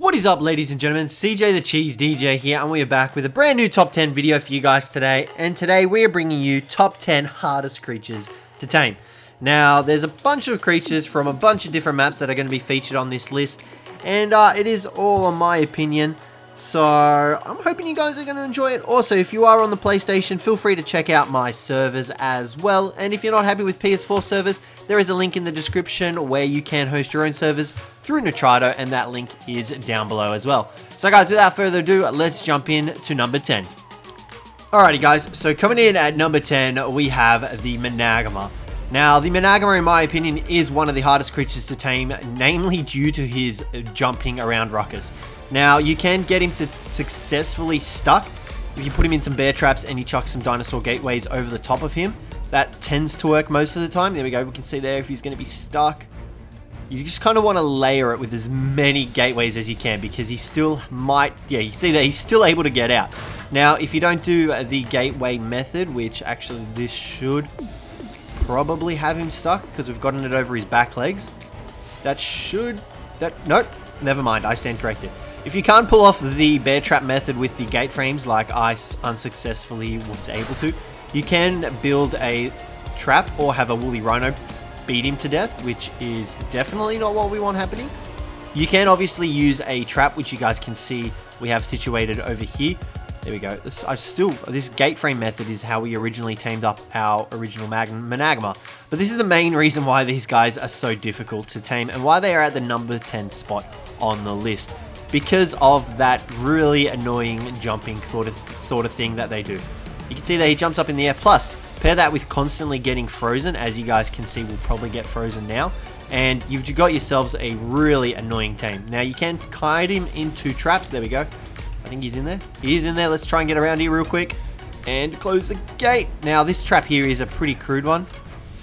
What is up, ladies and gentlemen? Cjthecheesedj here, and we are back with a brand new top 10 video for you guys today. And today we are bringing you top 10 hardest creatures to tame. Now, there's a bunch of creatures from a bunch of different maps that are going to be featured on this list, and it is all on my opinion. So I'm hoping you guys are going to enjoy it. Also, if you are on the PlayStation, feel free to check out my servers as well. And if you're not happy with PS4 servers, there is a link in the description where you can host your own servers through Troodon, and that link is down below as well. So guys, without further ado, let's jump in to number 10. Alrighty guys, so coming in at number 10, we have the Managama. Now, the Managama, in my opinion, is one of the hardest creatures to tame, namely due to his jumping around ruckus. Now, you can get him to successfully stuck if you put him in some bear traps and you chuck some dinosaur gateways over the top of him. That tends to work most of the time. There we go. We can see there if he's going to be stuck. You just kind of want to layer it with as many gateways as you can, because he still might... Yeah, you can see that he's still able to get out. Now, if you don't do the gateway method, which actually this should probably have him stuck because we've gotten it over his back legs. Nope. Never mind. I stand corrected. If you can't pull off the bear trap method with the gate frames like I unsuccessfully was able to, you can build a trap or have a woolly rhino beat him to death, which is definitely not what we want happening. You can obviously use a trap, which you guys can see we have situated over here. There we go. This gate frame method is how we originally tamed up our original Managama. But this is the main reason why these guys are so difficult to tame and why they are at the number 10 spot on the list. Because of that really annoying jumping sort of thing that they do. You can see that he jumps up in the air. Plus, pair that with constantly getting frozen, as you guys can see, we'll probably get frozen now. And you've got yourselves a really annoying tame. Now, you can kite him into traps. There we go. I think he's in there. He is in there. Let's try and get around here real quick. And close the gate. Now, this trap here is a pretty crude one.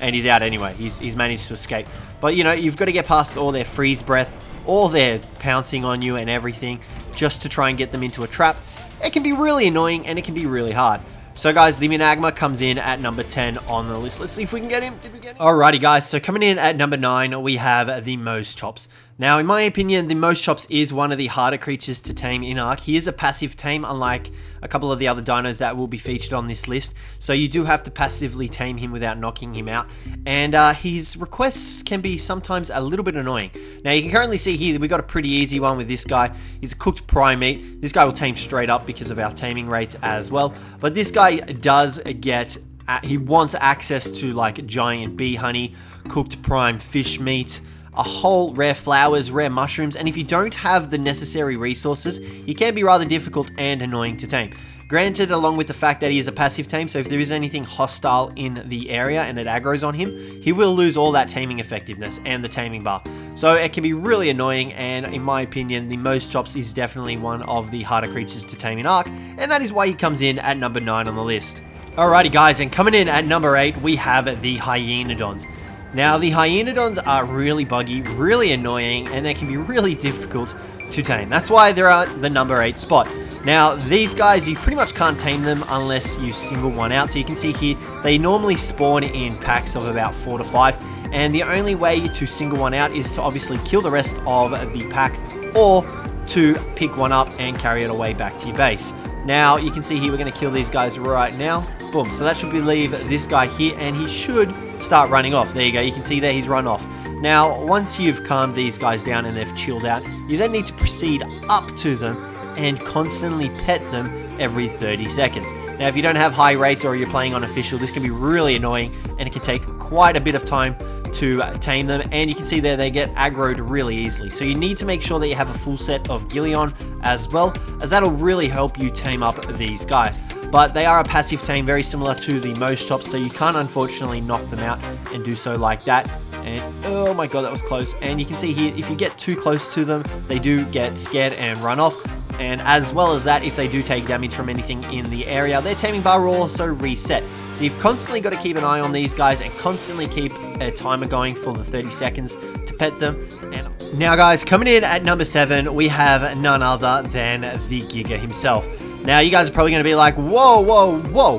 And he's out anyway. He's managed to escape. But, you know, you've got to get past all their freeze breath, all their pouncing on you and everything, just to try and get them into a trap. It can be really annoying, and it can be really hard. So guys, the Managama comes in at number 10 on the list. Let's see if we can get him. Did we get him? Alrighty guys, so coming in at number 9, we have the Moschops. Now, in my opinion, the Moschops is one of the harder creatures to tame in Ark. He is a passive tame, unlike a couple of the other dinos that will be featured on this list. So you do have to passively tame him without knocking him out. And his requests can be sometimes a little bit annoying. Now, you can currently see here that we've got a pretty easy one with this guy. He's a cooked prime meat. This guy will tame straight up because of our taming rates as well. But this guy does get... he wants access to like giant bee honey, cooked prime fish meat, a whole rare flowers, rare mushrooms, and if you don't have the necessary resources, he can be rather difficult and annoying to tame. Granted, along with the fact that he is a passive tame, so if there is anything hostile in the area and it aggroes on him, he will lose all that taming effectiveness and the taming bar. So it can be really annoying, and in my opinion, the Moschops is definitely one of the harder creatures to tame in Ark, and that is why he comes in at number 9 on the list. Alrighty guys, and coming in at number 8, we have the Hyenadons. Now, the Hyenadons are really buggy, really annoying, and they can be really difficult to tame. That's why they're at the number 8 spot. Now, these guys, you pretty much can't tame them unless you single one out. So you can see here, they normally spawn in packs of about 4 to 5. And the only way to single one out is to obviously kill the rest of the pack, or to pick one up and carry it away back to your base. Now, you can see here, we're going to kill these guys right now. Boom. So that should leave this guy here, and he should start running off. There you go. You can see there he's run off. Now, once you've calmed these guys down and they've chilled out, you then need to proceed up to them and constantly pet them every 30 seconds. Now, if you don't have high rates or you're playing on official, this can be really annoying, and it can take quite a bit of time to tame them, and you can see there they get aggroed really easily. So you need to make sure that you have a full set of ghillie on as well, as that'll really help you tame up these guys. But they are a passive tame, very similar to the Moschops, so you can't unfortunately knock them out and do so like that. And oh my god, that was close. And you can see here, if you get too close to them, they do get scared and run off. And as well as that, if they do take damage from anything in the area, their taming bar will also reset. So you've constantly got to keep an eye on these guys and constantly keep a timer going for the 30 seconds to pet them. And now guys, coming in at number 7, we have none other than the Giga himself. Now, you guys are probably going to be like, whoa, whoa, whoa,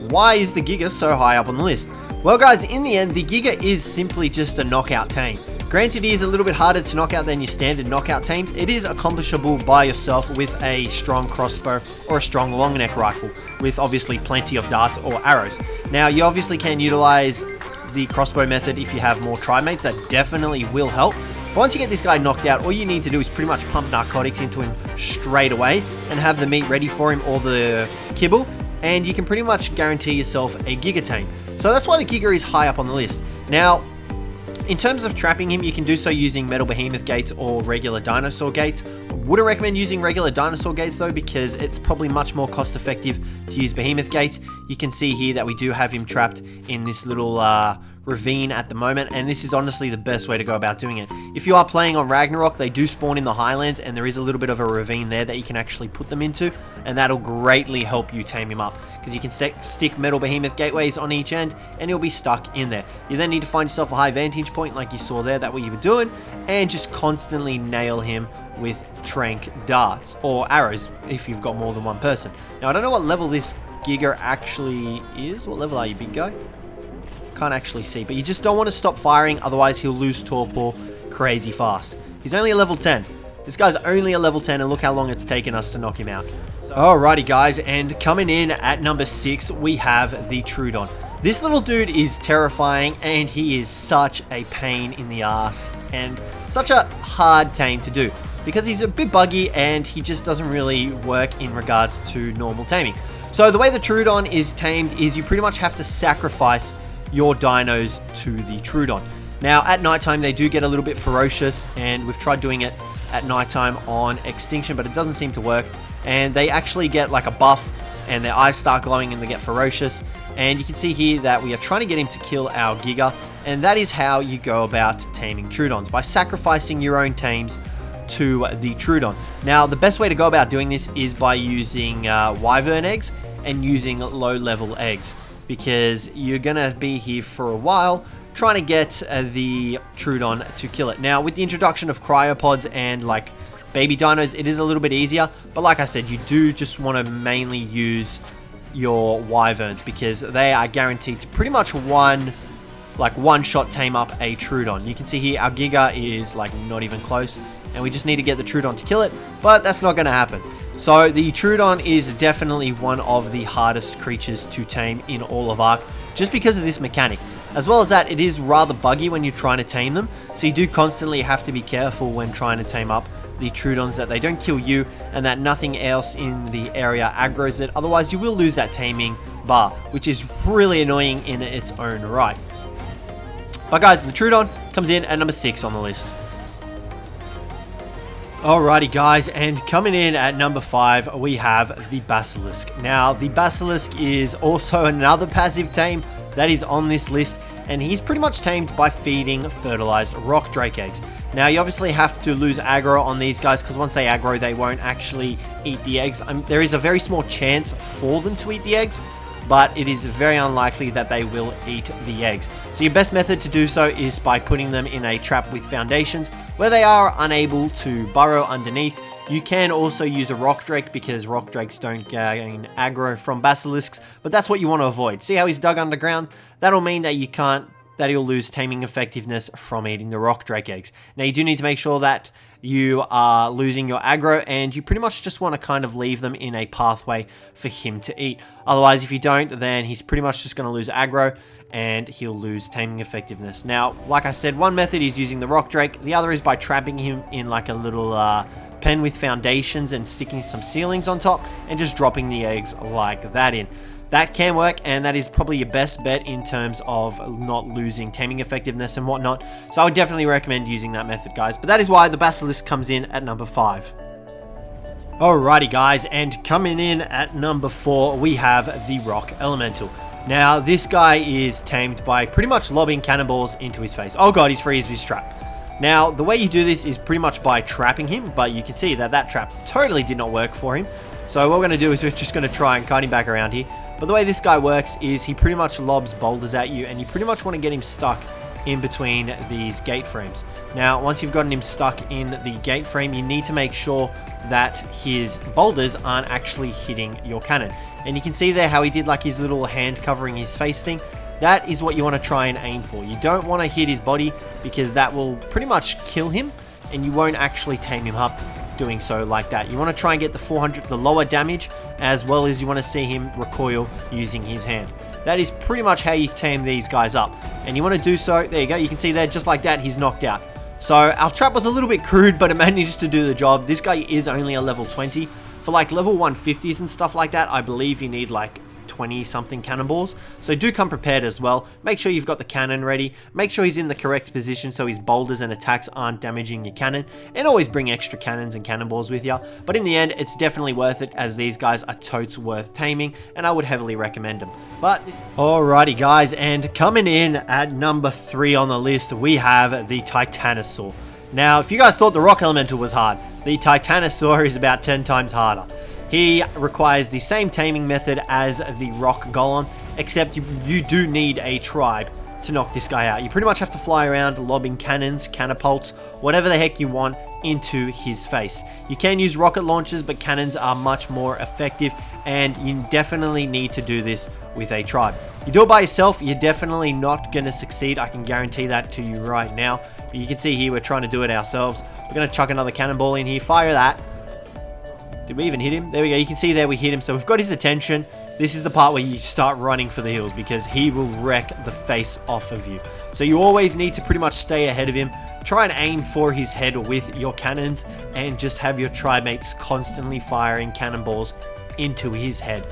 why is the Giga so high up on the list? Well, guys, in the end, the Giga is simply just a knockout tame. Granted, it is a little bit harder to knock out than your standard knockout tames. It is accomplishable by yourself with a strong crossbow or a strong long neck rifle with obviously plenty of darts or arrows. Now, you obviously can utilize the crossbow method if you have more trimates. That definitely will help. But once you get this guy knocked out, all you need to do is pretty much pump narcotics into him straight away and have the meat ready for him or the kibble, and you can pretty much guarantee yourself a Giga tame. So that's why the Giga is high up on the list. Now, in terms of trapping him, you can do so using metal behemoth gates or regular dinosaur gates. Wouldn't recommend using regular dinosaur gates though, because it's probably much more cost effective to use behemoth gates. You can see here that we do have him trapped in this little ravine at the moment, and this is honestly the best way to go about doing it. If you are playing on Ragnarok, they do spawn in the highlands, and there is a little bit of a ravine there that you can actually put them into, and that'll greatly help you tame him up, because you can stick metal behemoth gateways on each end and he'll be stuck in there. You then need to find yourself a high vantage point like you saw there, that what you were doing, and just constantly nail him with trank darts or arrows if you've got more than one person. Now, I don't know what level this Giga actually is. What level are you, big guy? Can't actually see, but you just don't want to stop firing, otherwise he'll lose torpor crazy fast. He's only a level 10. This guy's only a level 10, and look how long it's taken us to knock him out. So, alrighty guys, and coming in at number 6, we have the Troodon. This little dude is terrifying, and he is such a pain in the ass, and such a hard tame to do, because he's a bit buggy, and he just doesn't really work in regards to normal taming. So the way the Troodon is tamed is you pretty much have to sacrifice your dinos to the Troodon. Now, at nighttime, they do get a little bit ferocious, and we've tried doing it at nighttime on Extinction, but it doesn't seem to work. And they actually get like a buff, and their eyes start glowing, and they get ferocious. And you can see here that we are trying to get him to kill our Giga, and that is how you go about taming Troodons, by sacrificing your own tames to the Troodon. Now, the best way to go about doing this is by using wyvern eggs and using low-level eggs, because you're gonna be here for a while trying to get the Troodon to kill it. Now, with the introduction of cryopods and like baby dinos, it is a little bit easier, but like I said, you do just want to mainly use your wyverns, because they are guaranteed to pretty much one shot tame up a Troodon. You can see here our Giga is like not even close, and we just need to get the Troodon to kill it, but that's not going to happen. So the Troodon is definitely one of the hardest creatures to tame in all of Ark, just because of this mechanic. As well as that, it is rather buggy when you're trying to tame them, so you do constantly have to be careful when trying to tame up the Troodons, that they don't kill you and that nothing else in the area aggroes it. Otherwise, you will lose that taming bar, which is really annoying in its own right. But guys, the Troodon comes in at number 6 on the list. Alrighty guys, and coming in at number 5, we have the Basilisk. Now, the Basilisk is also another passive tame that is on this list, and he's pretty much tamed by feeding fertilized rock drake eggs. Now, you obviously have to lose aggro on these guys, because once they aggro, they won't actually eat the eggs. There is a very small chance for them to eat the eggs, but it is very unlikely that they will eat the eggs. So your best method to do so is by putting them in a trap with foundations, where they are unable to burrow underneath. You can also use a rock drake, because rock drakes don't gain aggro from basilisks, but that's what you want to avoid. See how he's dug underground? That'll mean that he'll lose taming effectiveness from eating the rock drake eggs. Now, you do need to make sure that you are losing your aggro, and you pretty much just want to kind of leave them in a pathway for him to eat. Otherwise, if you don't, then he's pretty much just going to lose aggro, and he'll lose taming effectiveness. Now, like I said, one method is using the rock drake. The other is by trapping him in like a little pen with foundations and sticking some ceilings on top and just dropping the eggs like that in. That can work, and that is probably your best bet in terms of not losing taming effectiveness and whatnot. So I would definitely recommend using that method, guys. But that is why the Basilisk comes in at number 5. Alrighty, guys, and coming in at number 4, we have the Rock Elemental. Now, this guy is tamed by pretty much lobbing cannonballs into his face. Oh god, he's free of his trap. Now, the way you do this is pretty much by trapping him, but you can see that that trap totally did not work for him. So what we're going to do is we're just going to try and kite him back around here. But the way this guy works is he pretty much lobs boulders at you, and you pretty much want to get him stuck in between these gate frames. Now, once you've gotten him stuck in the gate frame, you need to make sure that his boulders aren't actually hitting your cannon. And you can see there how he did like his little hand covering his face thing. That is what you want to try and aim for. You don't want to hit his body because that will pretty much kill him, and you won't actually tame him up doing so like that. You want to try and get the 400, the lower damage, as well as you want to see him recoil using his hand. That is pretty much how you tame these guys up. And you want to do so, there you go, you can see there, just like that, he's knocked out. So our trap was a little bit crude, but it managed to do the job. This guy is only a level 20. For like level 150s and stuff like that, I believe you need like 20 something cannonballs. So do come prepared as well. Make sure you've got the cannon ready. Make sure he's in the correct position so his boulders and attacks aren't damaging your cannon. And always bring extra cannons and cannonballs with you. But in the end, it's definitely worth it, as these guys are totes worth taming, and I would heavily recommend them. But alrighty guys, and coming in at number 3 on the list, we have the Titanosaur. Now, if you guys thought the Rock Elemental was hard, the Titanosaur is about 10 times harder. He requires the same taming method as the Rock Golem, except you do need a tribe to knock this guy out. You pretty much have to fly around lobbing cannons, catapults, whatever the heck you want into his face. You can use rocket launchers, but cannons are much more effective, and you definitely need to do this with a tribe. You do it by yourself, you're definitely not going to succeed. I can guarantee that to you right now. But you can see here we're trying to do it ourselves. We're going to chuck another cannonball in here. Fire that. Did we even hit him? There we go. You can see there we hit him. So we've got his attention. This is the part where you start running for the hills, because he will wreck the face off of you. So you always need to pretty much stay ahead of him. Try and aim for his head with your cannons, and just have your tribe mates constantly firing cannonballs into his head.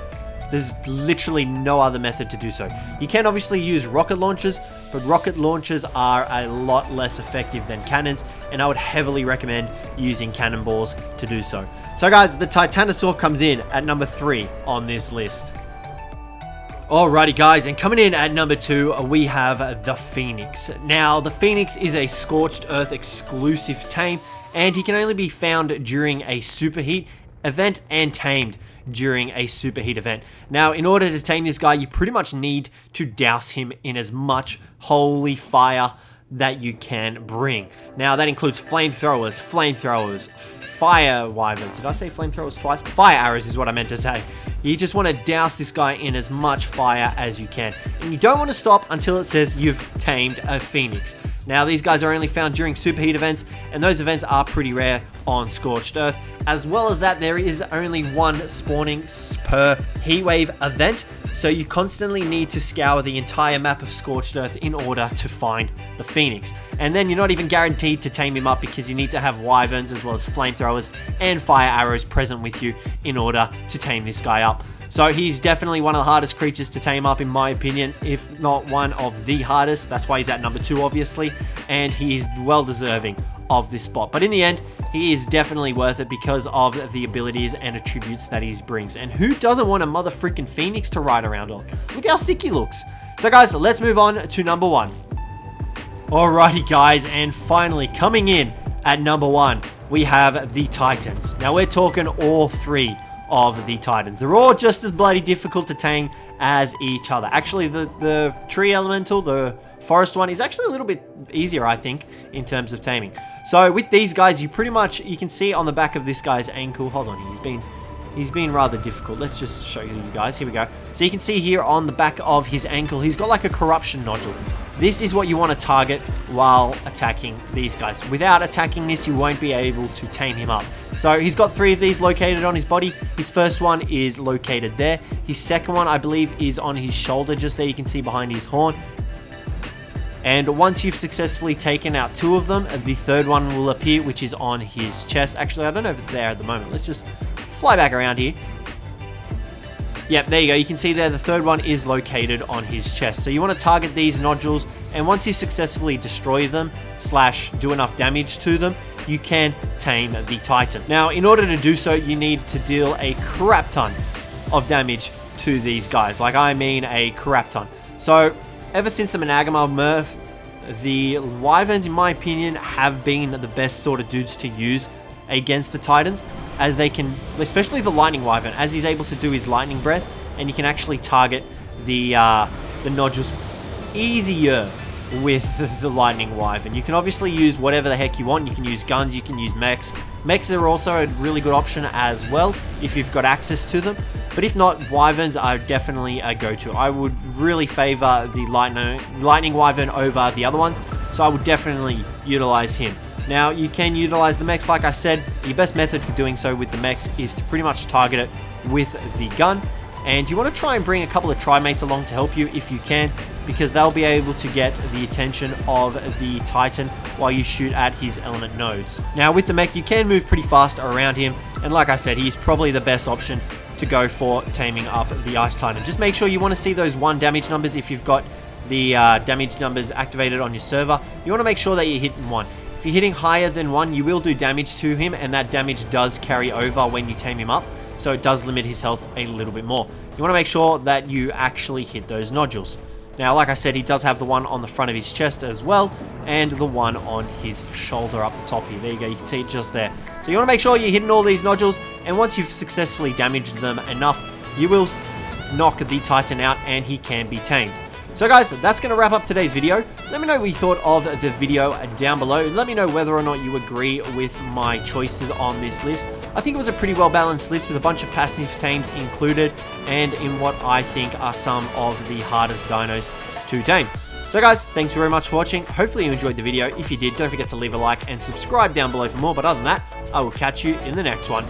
There's literally no other method to do so. You can obviously use rocket launchers, but rocket launchers are a lot less effective than cannons, and I would heavily recommend using cannonballs to do so. So guys, the Titanosaur comes in at number 3 on this list. Alrighty guys, and coming in at number 2, we have the Phoenix. Now, the Phoenix is a Scorched Earth exclusive tame, and he can only be found during a superheat event and tamed during a superheat event. Now, in order to tame this guy, you pretty much need to douse him in as much holy fire that you can bring. Now, that includes flamethrowers, fire wyverns. Did I say flamethrowers twice? Fire arrows is what I meant to say. You just want to douse this guy in as much fire as you can. And you don't want to stop until it says you've tamed a Phoenix. Now, these guys are only found during superheat events, and those events are pretty rare on Scorched Earth. As well as that, there is only one spawning per heatwave event, so you constantly need to scour the entire map of Scorched Earth in order to find the Phoenix. And then you're not even guaranteed to tame him up, because you need to have wyverns as well as flamethrowers and fire arrows present with you in order to tame this guy up. So he's definitely one of the hardest creatures to tame up, in my opinion, if not one of the hardest. That's why he's at number 2, obviously, and he is well deserving of this spot. But in the end, he is definitely worth it because of the abilities and attributes that he brings. And who doesn't want a mother freaking Phoenix to ride around on? Look how sick he looks. So guys, let's move on to number 1. Alrighty guys, and finally coming in at number 1, we have the Titans. Now we're talking all 3 of the Titans. They're all just as bloody difficult to tame as each other. Actually, the tree elemental, the forest one, is actually a little bit easier, I think, in terms of taming. So with these guys, you can see on the back of this guy's ankle. Hold on, he's been rather difficult. Let's just show you guys. Here we go. So you can see here on the back of his ankle, he's got like a corruption nodule. This is what you want to target while attacking these guys. Without attacking this, you won't be able to tame him up. So he's got 3 of these located on his body. His first one is located there. His second one, I believe, is on his shoulder, just there. You can see behind his horn. And once you've successfully taken out 2 of them, the third one will appear, which is on his chest. Actually, I don't know if it's there at the moment. Let's just fly back around here. Yep, there you go. You can see there the third one is located on his chest. So you want to target these nodules, and once you successfully destroy them / do enough damage to them, you can tame the Titan. Now, in order to do so, you need to deal a crap ton of damage to these guys. Like, I mean a crap ton. So ever since the Monagama Murph, the Wyverns, in my opinion, have been the best sort of dudes to use against the Titans, as they can, especially the Lightning Wyvern, as he's able to do his Lightning Breath, and you can actually target the nodules easier with the Lightning Wyvern. You can obviously use whatever the heck you want. You can use guns, you can use mechs. Mechs are also a really good option as well if you've got access to them. But if not, Wyverns are definitely a go-to. I would really favor the Lightning Wyvern over the other ones, so I would definitely utilize him. Now, you can utilize the mechs, like I said. The best method for doing so with the mechs is to pretty much target it with the gun. And you want to try and bring a couple of tri-mates along to help you if you can, because they'll be able to get the attention of the Titan while you shoot at his element nodes. Now, with the mech, you can move pretty fast around him, and like I said, he's probably the best option to go for taming up the Ice Titan. Just make sure you want to see those 1 damage numbers if you've got the damage numbers activated on your server. You want to make sure that you're hitting 1. If you're hitting higher than 1, you will do damage to him, and that damage does carry over when you tame him up, so it does limit his health a little bit more. You want to make sure that you actually hit those nodules. Now, like I said, he does have the one on the front of his chest as well, and the one on his shoulder up the top here. There you go, you can see it just there. So you want to make sure you're hitting all these nodules, and once you've successfully damaged them enough, you will knock the Titan out, and he can be tamed. So guys, that's going to wrap up today's video. Let me know what you thought of the video down below. Let me know whether or not you agree with my choices on this list. I think it was a pretty well balanced list with a bunch of passive tames included, and in what I think are some of the hardest dinos to tame. So guys, thanks very much for watching. Hopefully you enjoyed the video. If you did, don't forget to leave a like and subscribe down below for more. But other than that, I will catch you in the next one.